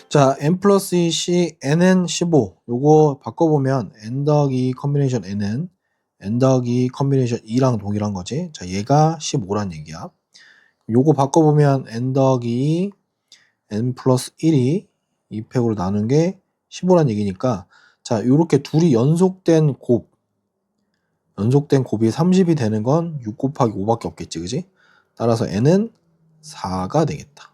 자, n 플러스 2c n은 15. 요거 바꿔보면 n 더하기 컨비네이션 n은 n 더하기 컨비네이션 2랑 동일한 거지. 자, 얘가 15란 얘기야. 요거 바꿔보면 n 더하기 n 플러스 1이 2팩으로 나눈 게 15란 얘기니까, 자, 요렇게 둘이 연속된 곱이 30이 되는 건 6 곱하기 5밖에 없겠지, 그지? 따라서 n은 4가 되겠다.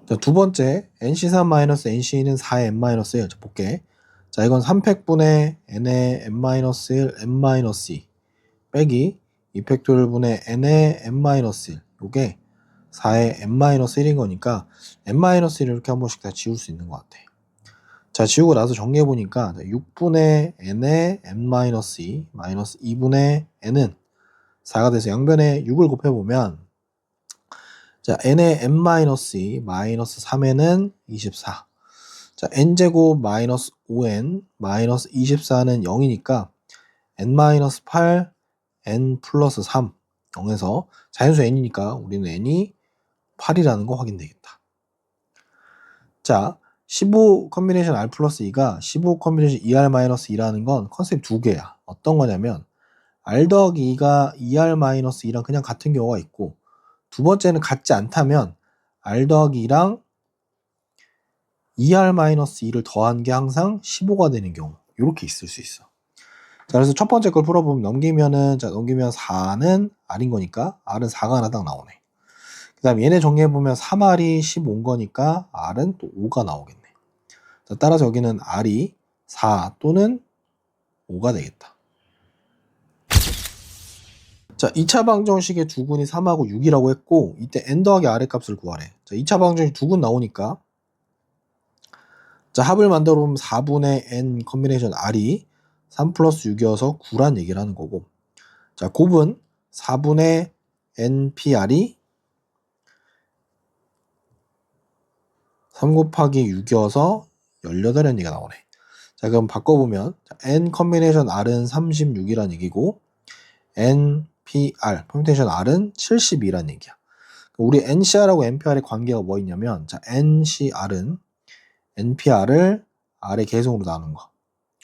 자, 두 번째, nc3-nc는 4의 n-1. 자, 볼게. 자, 이건 3팩분의 n의 n-1, n-2 빼기 2팩토리얼분의 n의 n-1. 요게 4의 n-1인 거니까 n-1을 이렇게 한 번씩 다 지울 수 있는 것 같아. 자, 지우고 나서 정리해보니까 6분의 n의 n-2 마이너스 2분의 n은 4가 돼서 양변에 6을 곱해보면, 자, n의 n-2 마이너스 3n은 24. 자, n제곱 마이너스 5n 마이너스 24는 0이니까 n-8 n 플러스 3 0에서 자연수 n이니까 우리는 n이 8이라는 거 확인되겠다. 자, 15 컨비네이션 r 플러스 2가 15 컨비네이션 2r 마이너스 2라는 건 컨셉 두 개야. 어떤 거냐면 r 더하기 2가 2r 마이너스 2랑 그냥 같은 경우가 있고, 두 번째는 같지 않다면 r 더하기 2랑 2r-2를 더한 게 항상 15가 되는 경우, 이렇게 있을 수 있어. 자, 그래서 첫 번째 걸 풀어보면 넘기면 4는 r인 거니까 r은 4가 하나 딱 나오네. 그 다음 얘네 정리해보면 3r이 15인 거니까 r은 또 5가 나오겠네. 자, 따라서 여기는 r이 4 또는 5가 되겠다. 자, 2차 방정식의 두근이 3하고 6이라고 했고, 이때 n 더하기 r의 값을 구하래. 자, 2차 방정식 두근 나오니까, 자, 합을 만들어 보면 4분의 n 컨비네이션 r이 3 플러스 6이어서 9란 얘기를 하는 거고, 자, 곱은 4분의 npr이 3 곱하기 6이어서 18이라는 얘기가 나오네. 자, 그럼 바꿔보면 n 컨비네이션 r은 36이란 얘기고 npr 컨비네이션 r은 72란 얘기야. 우리 ncr하고 npr의 관계가 뭐 있냐면, 자, ncr은 npr을 r의 계속으로 나눈 거.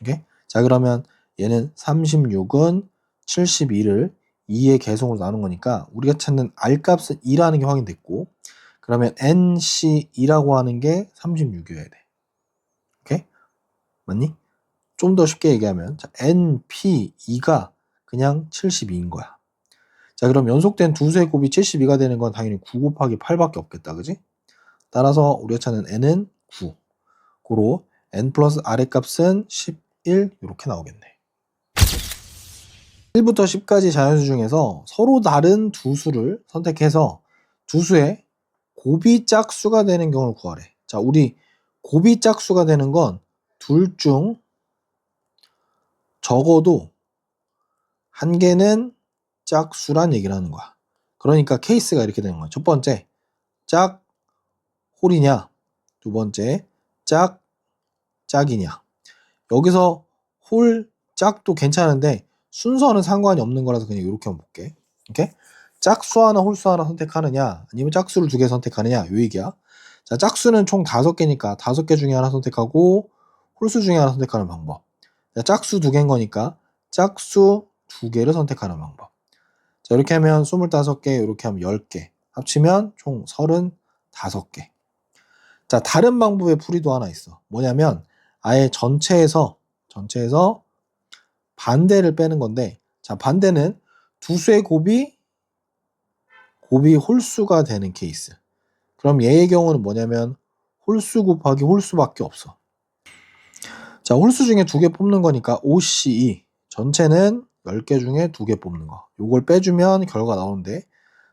오케이? 자, 그러면 얘는 36은 72를 2의 계속으로 나눈 거니까 우리가 찾는 r 값은 2라는 게 확인됐고, 그러면 nc2라고 하는 게 36이어야 돼. 오케이? 맞니? 좀 더 쉽게 얘기하면, 자, np2가 그냥 72인 거야. 자, 그럼 연속된 두 수의 곱이 72가 되는 건 당연히 9 곱하기 8밖에 없겠다, 그지? 따라서 우리가 찾는 n은 9. 고로 n 플러스 r의 값은 11 이렇게 나오겠네. 1부터 10까지 자연수 중에서 서로 다른 두 수를 선택해서 두 수의 곱이 짝수가 되는 경우를 구하래. 자, 우리 곱이 짝수가 되는 건 둘 중 적어도 한 개는 짝수란 얘기를 하는 거야. 그러니까 케이스가 이렇게 되는 거야. 첫 번째, 짝홀이냐? 두 번째, 짝이냐? 여기서 홀, 짝도 괜찮은데 순서는 상관이 없는 거라서 그냥 이렇게 한번 볼게. 오케이? 짝수 하나, 홀수 하나 선택하느냐, 아니면 짝수를 2개 선택하느냐, 요 얘기야. 자, 짝수는 총 5개니까 5개 중에 하나 선택하고 홀수 중에 하나 선택하는 방법. 자, 짝수 2개인 거니까 짝수 2개를 선택하는 방법. 자, 이렇게 하면 25개, 이렇게 하면 10개. 합치면 총 35개. 자, 다른 방법의 풀이도 하나 있어. 뭐냐면 아예 전체에서 반대를 빼는 건데, 자, 반대는 두 수의 곱이 홀수가 되는 케이스. 그럼 얘의 경우는 뭐냐면 홀수 곱하기 홀수밖에 없어. 자, 홀수 중에 2개 뽑는 거니까 OCE 전체는 10개 중에 2개 뽑는 거. 요걸 빼주면 결과 나오는데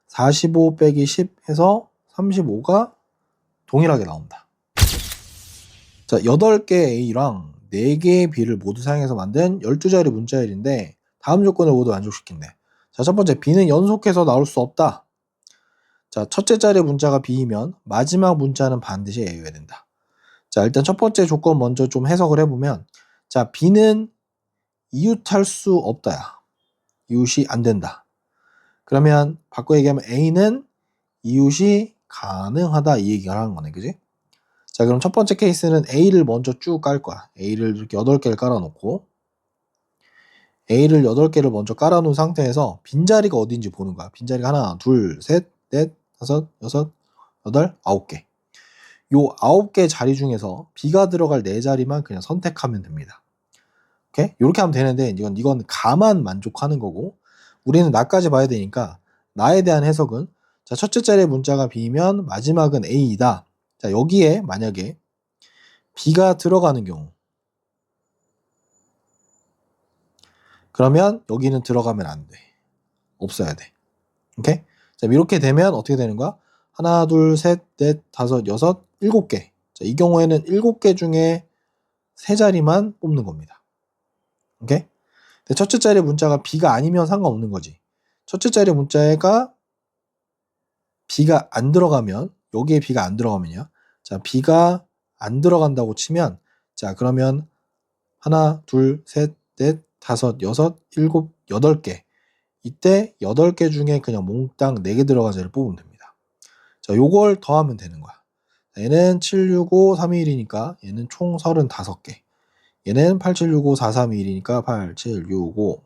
45 빼기 10 해서 35가 동일하게 나온다. 자, 8개의 A랑 4개의 B를 모두 사용해서 만든 12자리 문자열인데 다음 조건을 모두 만족시킨대. 자, 첫 번째, B는 연속해서 나올 수 없다. 자, 첫째 자리 문자가 B이면 마지막 문자는 반드시 A여야 된다. 자, 일단 첫 번째 조건 먼저 좀 해석을 해보면, 자, B는 이웃할 수 없다야. 이웃이 안 된다. 그러면 바꿔 얘기하면 A는 이웃이 가능하다 이 얘기를 하는 거네. 그지? 자, 그럼 첫 번째 케이스는 A를 먼저 쭉 깔 거야. A를 이렇게 8개를 깔아놓고 A를 8개를 먼저 깔아놓은 상태에서 빈자리가 어딘지 보는 거야. 빈자리가 하나, 둘, 셋, 넷, 다섯, 여섯, 여덟, 9개. 요 9개 자리 중에서 B가 들어갈 4자리만 그냥 선택하면 됩니다. 오케이? 이렇게 하면 되는데 이건 가만 만족하는 거고 우리는 나까지 봐야 되니까 나에 대한 해석은 자, 첫째 자리의 문자가 B면 마지막은 A이다. 자, 여기에 만약에 B가 들어가는 경우 그러면 여기는 들어가면 안 돼. 없어야 돼. 오케이? 자, 이렇게 되면 어떻게 되는 거야? 하나, 둘, 셋, 넷, 다섯, 여섯, 7개. 자, 이 경우에는 7개 중에 3자리만 뽑는 겁니다. 오케이? 근데 첫째 자리 문자가 B가 아니면 상관없는 거지. 첫째 자리 문자가 B가 안 들어가면 여기에 B가 안 들어가면요. 자, B가 안 들어간다고 치면 자, 그러면 하나, 둘, 셋, 넷, 다섯, 여섯, 7, 8개. 이때 8개 중에 그냥 몽땅 4개 들어간 자리를 뽑으면 됩니다. 자, 요걸 더하면 되는 거야. 얘는 7, 6, 5, 3, 2, 1이니까 얘는 총 35개. 얘는 8, 7, 6, 5, 4, 3, 2, 1이니까 8, 7, 6, 5,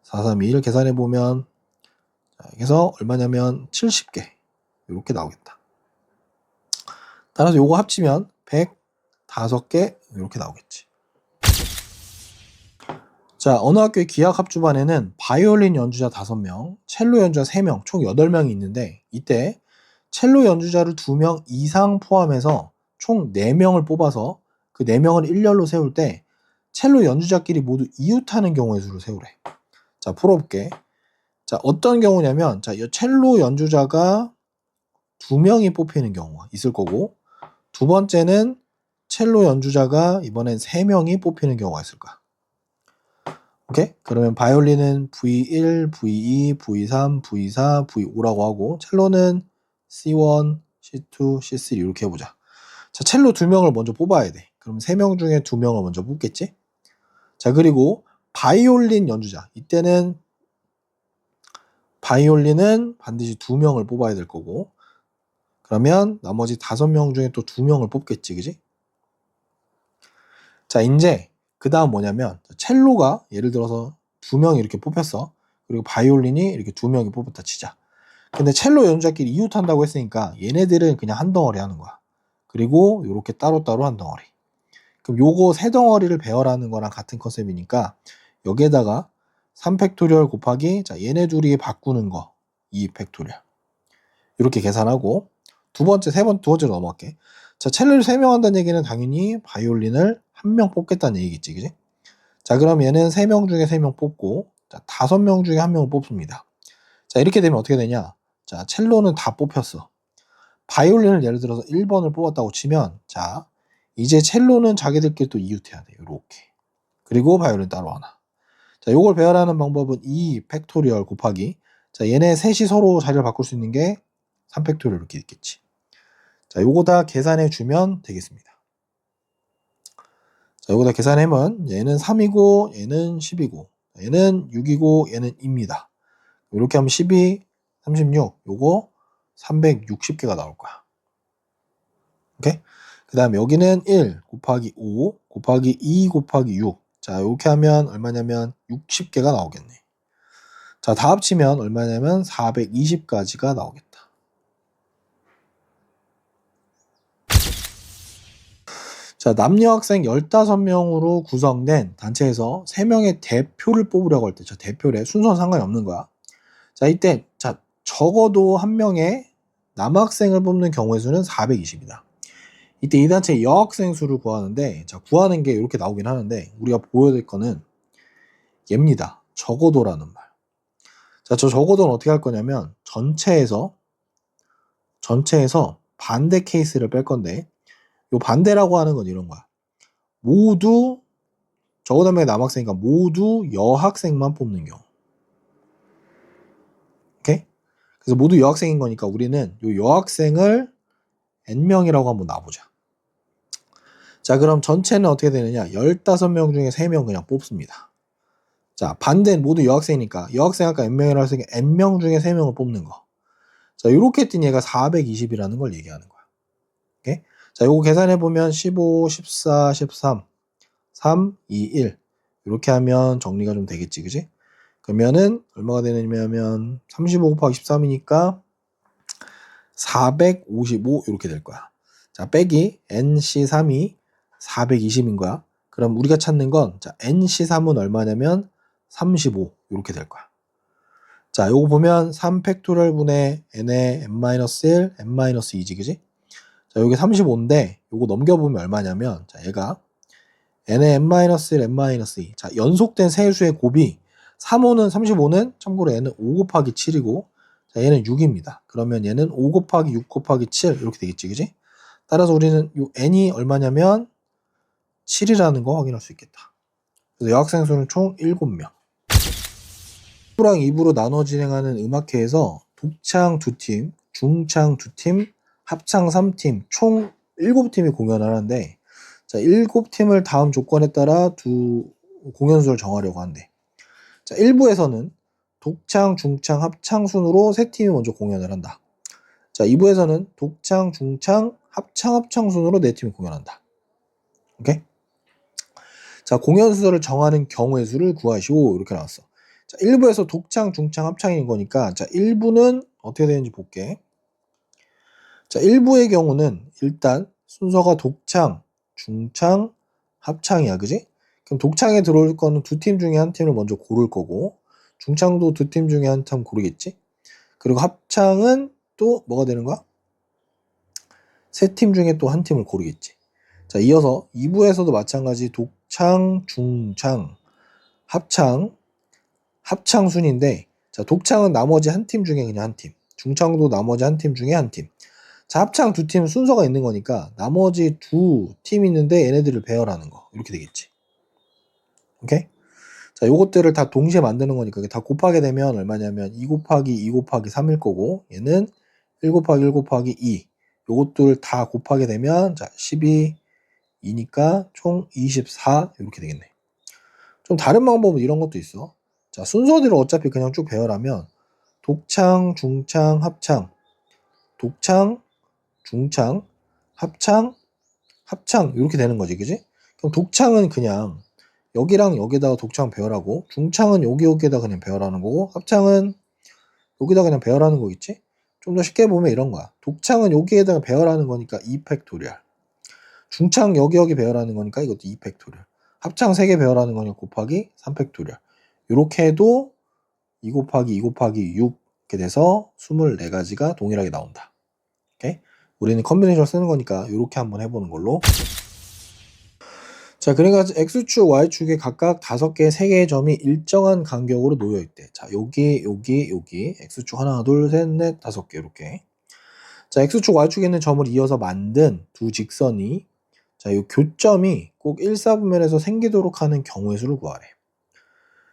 4, 3, 2, 1 계산해 보면 자, 여기서 얼마냐면 70개. 이렇게 나오겠다. 따라서 요거 합치면 105개 이렇게 나오겠지. 자, 어느 학교의 기하학습반에는 바이올린 연주자 5명, 첼로 연주자 3명, 총 8명이 있는데 이때 첼로 연주자를 2명 이상 포함해서 총 4명을 뽑아서 그 4명을 일렬로 세울 때 첼로 연주자끼리 모두 이웃하는 경우의 수를 세우래. 자, 풀어볼게. 자, 어떤 경우냐면 자, 이 첼로 연주자가 2명이 뽑히는 경우가 있을 거고 두 번째는 첼로 연주자가 이번엔 3명이 뽑히는 경우가 있을 거야. 오케이? 그러면 바이올린은 V1, V2, V3, V4, V5라고 하고 첼로는 C1, C2, C3 이렇게 해보자. 자, 첼로 2명을 먼저 뽑아야 돼. 그럼 3명 중에 2명을 먼저 뽑겠지? 자, 그리고 바이올린 연주자. 이때는 바이올린은 반드시 2명을 뽑아야 될 거고 그러면 나머지 5명 중에 또 2명을 뽑겠지. 그지? 자, 이제 그 다음 뭐냐면 첼로가 예를 들어서 2명이 이렇게 뽑혔어. 그리고 바이올린이 이렇게 2명이 뽑혔다 치자. 근데 첼로 연주자끼리 이웃한다고 했으니까 얘네들은 그냥 한 덩어리 하는 거야. 그리고 이렇게 따로따로 한 덩어리. 그럼 요거 3덩어리를 배열하는 거랑 같은 컨셉이니까 여기에다가 3팩토리얼 곱하기 자 얘네 둘이 바꾸는 거 2팩토리얼 이렇게 계산하고 두 번째로 넘어갈게. 자, 첼로를 3명 한다는 얘기는 당연히 바이올린을 1명 뽑겠다는 얘기겠지, 그지? 자, 그럼 얘는 3명 중에 3명 뽑고, 자, 5명 중에 1명을 뽑습니다. 자, 이렇게 되면 어떻게 되냐? 자, 첼로는 다 뽑혔어. 바이올린을 예를 들어서 1번을 뽑았다고 치면, 자, 이제 첼로는 자기들끼리 또 이웃해야 돼, 요렇게. 그리고 바이올린 따로 하나. 자, 요걸 배열하는 방법은 2 팩토리얼 곱하기, 자, 얘네 셋이 서로 자리를 바꿀 수 있는 게 3 팩토리얼 이렇게 있겠지. 자, 요거 다 계산해 주면 되겠습니다. 자, 요거 다 계산하면 얘는 3이고 얘는 10이고 얘는 6이고 얘는 2입니다. 이렇게 하면 12, 36 요거 360개가 나올 거야. 오케이? 그 다음 여기는 1 곱하기 5 곱하기 2 곱하기 6. 자, 이렇게 하면 얼마냐면 60개가 나오겠네. 자, 다 합치면 얼마냐면 420까지가 나오겠다. 자, 남녀 학생 15명으로 구성된 단체에서 3명의 대표를 뽑으려고 할 때, 저 대표래. 순서는 상관이 없는 거야. 자, 이때, 자, 적어도 한 명의 남학생을 뽑는 경우의 수는 420이다. 이때 이 단체의 여학생 수를 구하는데, 자, 구하는 게 이렇게 나오긴 하는데, 우리가 보여야 될 거는 얘입니다. 적어도라는 말. 자, 저 적어도는 어떻게 할 거냐면, 전체에서 반대 케이스를 뺄 건데, 요 반대라고 하는 건 이런 거야. 모두 적어도 한 명의 남학생이니까 모두 여학생만 뽑는 경우. 오케이? 그래서 모두 여학생인 거니까 우리는 요 여학생을 n명이라고 한번 놔보자. 자, 그럼 전체는 어떻게 되느냐? 15명 중에 3명 그냥 뽑습니다. 자, 반대는 모두 여학생이니까 여학생 아까 n명이라고 했으니까 n명 중에 3명을 뽑는 거. 자, 요렇게 했더니 얘가 420이라는 걸 얘기하는 거야. 오케이? 자, 요거 계산해보면 15, 14, 13, 3, 2, 1. 이렇게 하면 정리가 좀 되겠지, 그지? 그러면은 얼마가 되냐면 35 곱하기 13이니까 455 이렇게 될 거야. 자, 빼기 NC3이 420인 거야. 그럼 우리가 찾는 건 자, NC3은 얼마냐면 35 이렇게 될 거야. 자, 요거 보면 3 팩토리얼 분의 n의 n-1, n-2지, 그지? 자, 요게 35인데 요거 넘겨보면 얼마냐면 자, 얘가 n의 n-1, n-2. 자, 연속된 세수의 곱이 35는 35는 참고로 얘는 5 곱하기 7이고 자, 얘는 6입니다. 그러면 얘는 5 곱하기 6 곱하기 7 이렇게 되겠지, 그지? 따라서 우리는 요 n이 얼마냐면 7이라는 거 확인할 수 있겠다. 그래서 여학생 수는 총 7명. 1부랑 2부로 나눠 진행하는 음악회에서 독창 2팀, 중창 2팀, 합창 3팀, 총 7팀이 공연을 하는데 자, 7팀을 다음 조건에 따라 두 공연수를 정하려고 한대. 자, 1부에서는 독창, 중창, 합창 순으로 3팀이 먼저 공연을 한다. 자, 2부에서는 독창, 중창, 합창 순으로 4팀이 공연한다. 오케이? 자, 공연 수를 정하는 경우의 수를 구하시오. 이렇게 나왔어. 자, 1부에서 독창, 중창, 합창인 거니까 자, 1부는 어떻게 되는지 볼게. 자, 1부의 경우는 일단 순서가 독창, 중창, 합창이야. 그지? 그럼 독창에 들어올 거는 두 팀 중에 한 팀을 먼저 고를 거고 중창도 두 팀 중에 한 팀 고르겠지? 그리고 합창은 또 뭐가 되는 거야? 세 팀 중에 또 한 팀을 고르겠지. 자, 이어서 2부에서도 마찬가지 독창, 중창, 합창 순인데 자, 독창은 나머지 한 팀 중에 그냥 한 팀, 중창도 나머지 한 팀 중에 한 팀. 자, 합창 두 팀 순서가 있는 거니까 나머지 두 팀 있는데 얘네들을 배열하는 거 이렇게 되겠지. 오케이? 자, 요것들을 다 동시에 만드는 거니까 다 곱하게 되면 얼마냐면 2 곱하기 2 곱하기 3일 거고 얘는 1 곱하기 1 곱하기 2 요것들 다 곱하게 되면 자 12, 2니까 총 24 이렇게 되겠네. 좀 다른 방법은 이런 것도 있어. 자, 순서대로 어차피 그냥 쭉 배열하면 독창, 중창, 합창, 독창, 중창, 합창 이렇게 되는 거지, 그지? 그럼 독창은 그냥 여기랑 여기다가 독창 배열하고 중창은 여기에다 그냥 배열하는 거고 합창은 여기다 그냥 배열하는 거겠지? 좀 더 쉽게 보면 이런 거야. 독창은 여기에다가 배열하는 거니까 2 팩토리얼. 중창 여기 배열하는 거니까 이것도 2 팩토리얼. 합창 3개 배열하는 거니까 곱하기 3 팩토리얼. 이렇게 해도 2 곱하기 2 곱하기 6 이렇게 돼서 24가지가 동일하게 나온다. 오케이? 우리는 컨비네이션 쓰는 거니까 이렇게 한번 해보는 걸로. 자, 그러니까 X축, Y축에 각각 5개, 3개의 점이 일정한 간격으로 놓여 있대. 자, 여기, X축 하나, 둘, 셋, 넷, 5개 이렇게. 자, X축, Y축에 있는 점을 이어서 만든 두 직선이 자, 이 교점이 꼭 1사분면에서 생기도록 하는 경우의 수를 구하래.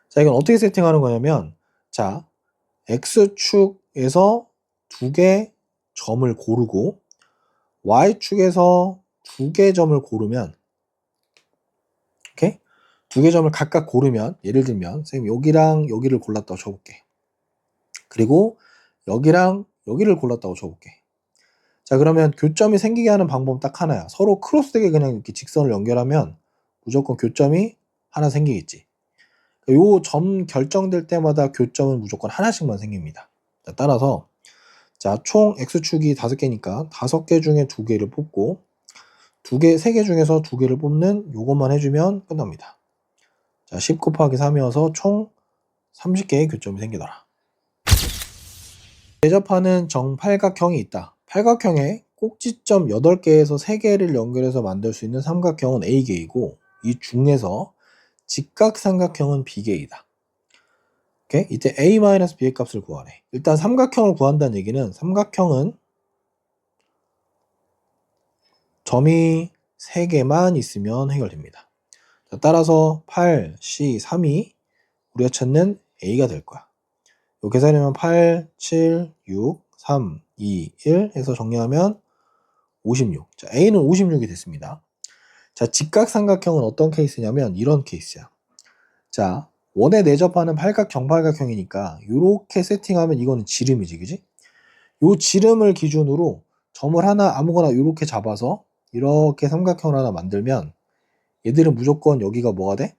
자, 이건 어떻게 세팅하는 거냐면 자, X축에서 2개 점을 고르고 Y축에서 2개 점을 고르면 오케이? 2개 점을 각각 고르면 예를 들면 선생님 여기랑 여기를 골랐다고 쳐볼게. 그리고 여기랑 여기를 골랐다고 쳐볼게. 자, 그러면 교점이 생기게 하는 방법은 딱 하나야. 서로 크로스되게 그냥 이렇게 직선을 연결하면 무조건 교점이 하나 생기겠지. 요 점 결정될 때마다 교점은 무조건 하나씩만 생깁니다. 자, 따라서 자, 총 X축이 5개니까 5개 중에 2개를 뽑고 3개 중에서 2개를 뽑는 요것만 해주면 끝납니다. 자, 10 곱하기 3이어서 총 30개의 교점이 생기더라. 대접하는 정팔각형이 있다. 팔각형에 꼭지점 8개에서 3개를 연결해서 만들 수 있는 삼각형은 A개이고 이 중에서 직각삼각형은 B개이다. 오케이? 이때 A-B의 값을 구하래. 일단 삼각형을 구한다는 얘기는 삼각형은 점이 3개만 있으면 해결됩니다. 자, 따라서 8, C, 3이 우리가 찾는 A가 될 거야. 요 계산하면 8, 7, 6, 3, 2, 1 해서 정리하면 56. 자, A는 56이 됐습니다. 자, 직각삼각형은 어떤 케이스냐면 이런 케이스야. 자, 원에 내접하는 팔각 정팔각형이니까 이렇게 세팅하면 이거는 지름이지, 그지? 요 지름을 기준으로 점을 하나 아무거나 이렇게 잡아서 이렇게 삼각형을 하나 만들면 얘들은 무조건 여기가 뭐가 돼?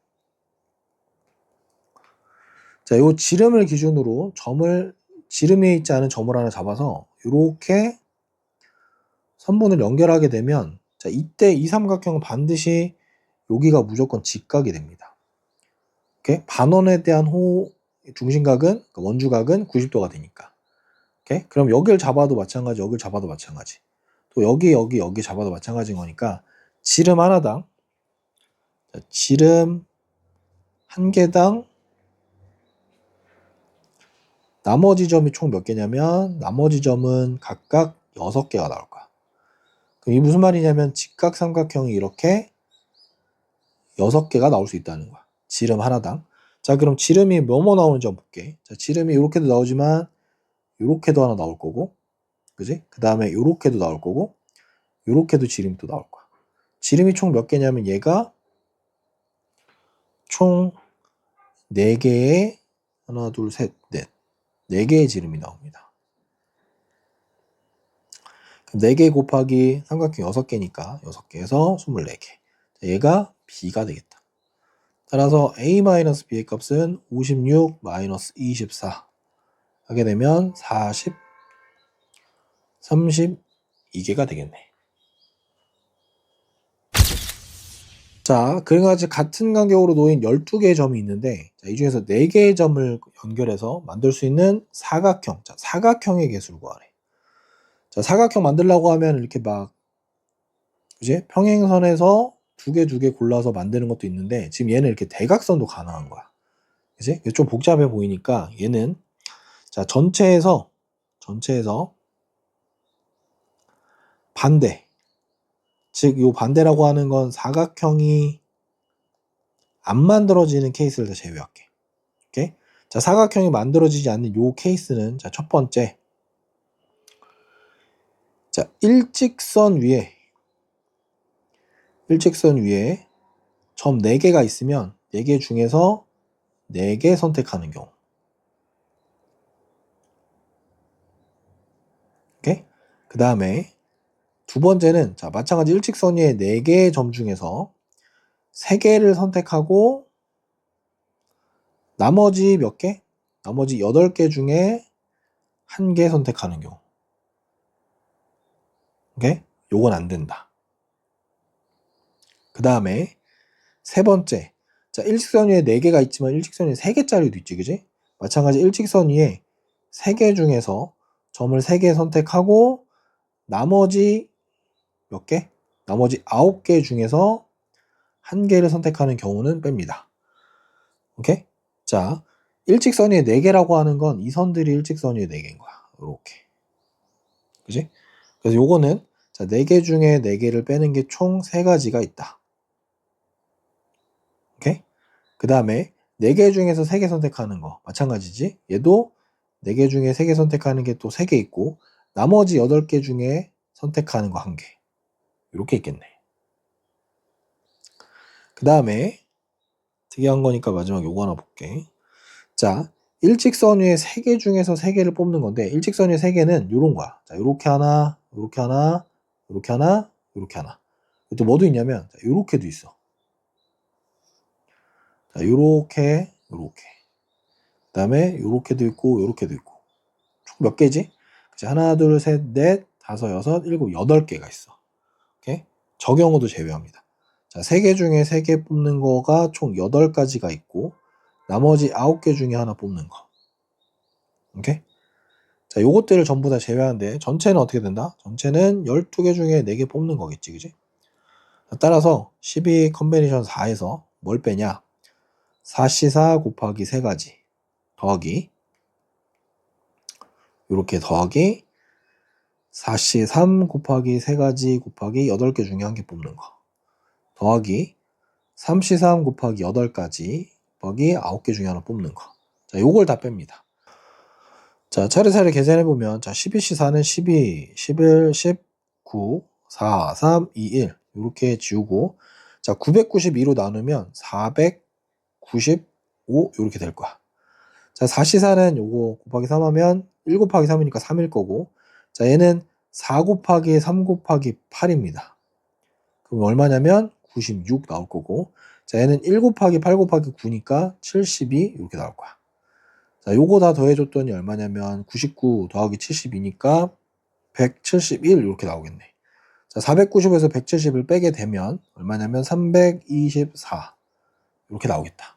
자, 요 지름을 기준으로 지름에 있지 않은 점을 하나 잡아서 이렇게 선분을 연결하게 되면 자, 이때 이 삼각형은 반드시 여기가 무조건 직각이 됩니다. 오케이? 반원에 대한 중심각은 그러니까 원주각은 90도가 되니까. 오케이? 그럼 여기를 잡아도 마찬가지, 여기를 잡아도 마찬가지. 또 여기 잡아도 마찬가지인 거니까 지름 하나당 자, 지름 한 개당 나머지 점이 총 몇 개냐면 나머지 점은 각각 6개가 나올 거야. 그럼 이게 무슨 말이냐면 직각삼각형이 이렇게 6개가 나올 수 있다는 거야. 지름 하나당. 자, 그럼 지름이 뭐뭐 나오는지 한번 볼게. 자, 지름이 이렇게도 나오지만 이렇게도 하나 나올 거고, 그지? 그 다음에 이렇게도 나올 거고, 이렇게도 지름이 또 나올 거야. 지름이 총 몇 개냐면 얘가 총 4개의 하나, 둘, 셋, 넷. 4개의 지름이 나옵니다. 그럼 4개 곱하기 삼각형 6개니까 6개에서 24개. 얘가 B가 되겠다. 따라서 A-B의 값은 56-24 하게 되면 40, 32개가 되겠네. 자, 그래가지고 같은 간격으로 놓인 12개의 점이 있는데 이 중에서 4개의 점을 연결해서 만들 수 있는 사각형. 자, 사각형의 개수를 구하래. 자, 사각형 만들려고 하면 이렇게 막 이제 평행선에서 두 개 골라서 만드는 것도 있는데 지금 얘는 이렇게 대각선도 가능한 거야. 그지? 좀 복잡해 보이니까 얘는 자, 전체에서 반대. 즉, 요 반대라고 하는 건 사각형이 안 만들어지는 케이스를 다 제외할게. 오케이? 자, 사각형이 만들어지지 않는 요 케이스는 자, 첫 번째. 자, 일직선 위에 점 4개가 있으면 4개 중에서 4개 선택하는 경우. 오케이? 그 다음에 두 번째는 자, 마찬가지 일직선 위에 4개의 점 중에서 3개를 선택하고 나머지 몇 개? 나머지 8개 중에 1개 선택하는 경우. 오케이? 요건 안 된다. 그 다음에 세 번째. 자, 일직선 위에 4개가 있지만 일직선 위에 3개짜리도 있지, 그지? 마찬가지 일직선 위에 3개 중에서 점을 3개 선택하고 나머지 몇 개? 나머지 9개 중에서 1개를 선택하는 경우는 뺍니다. 오케이? 자, 일직선 위에 4개라고 하는 건 이 선들이 일직선 위에 4개인 거야. 요렇게. 그지? 그래서 요거는 자, 4개 중에 4개를 빼는 게 총 3가지가 있다. 오케이? 그 다음에 4개 중에서 3개 선택하는 거 마찬가지지. 얘도 4개 중에 3개 선택하는 게 또 3개 있고 나머지 8개 중에 선택하는 거 1개. 이렇게 있겠네. 그 다음에 특이한 거니까 마지막 요거 하나 볼게. 자, 일직선 위에 3개 중에서 3개를 뽑는 건데 일직선 위에 3개는 요런 거야. 자, 요렇게 하나, 요렇게 하나, 요렇게 하나, 요렇게 하나. 또 뭐도 있냐면 자, 요렇게도 있어. 자, 요렇게. 그 다음에 요렇게도 있고 요렇게도 있고 총 몇 개지? 하나, 둘, 셋, 넷, 다섯, 여섯, 일곱, 8개가 있어. 오케이? 저 경우도 제외합니다. 자, 3개 중에 3개 뽑는 거가 총 8가지가 있고 나머지 9개 중에 하나 뽑는 거. 오케이? 자, 요것들을 전부 다 제외하는데 전체는 어떻게 된다? 전체는 12개 중에 4개 뽑는 거겠지, 그지? 따라서 12 컨비네이션 4에서 뭘 빼냐? 4C4 곱하기 3가지 더하기 요렇게 더하기 4C3 곱하기 3가지 곱하기 8개 중에 1개 뽑는 거 더하기 3C3 곱하기 8가지 곱하기 9개 중에 하나 뽑는 거. 자, 요걸 다 뺍니다. 자, 차례차례 계산해보면 자, 12C4는 12, 11, 19, 4, 3, 2, 1 요렇게 지우고 자, 992로 나누면 495 요렇게 될 거야. 자, 4C4는 요거 곱하기 3 하면 1 곱하기 3이니까 3일 거고 자, 얘는 4 곱하기 3 곱하기 8입니다. 그럼 얼마냐면 96 나올 거고, 자, 얘는 1 곱하기 8 곱하기 9니까 72 이렇게 나올 거야. 자, 요거 다 더해줬더니 얼마냐면 99 더하기 72니까 171 이렇게 나오겠네. 자, 490에서 170을 빼게 되면 얼마냐면 324 이렇게 나오겠다.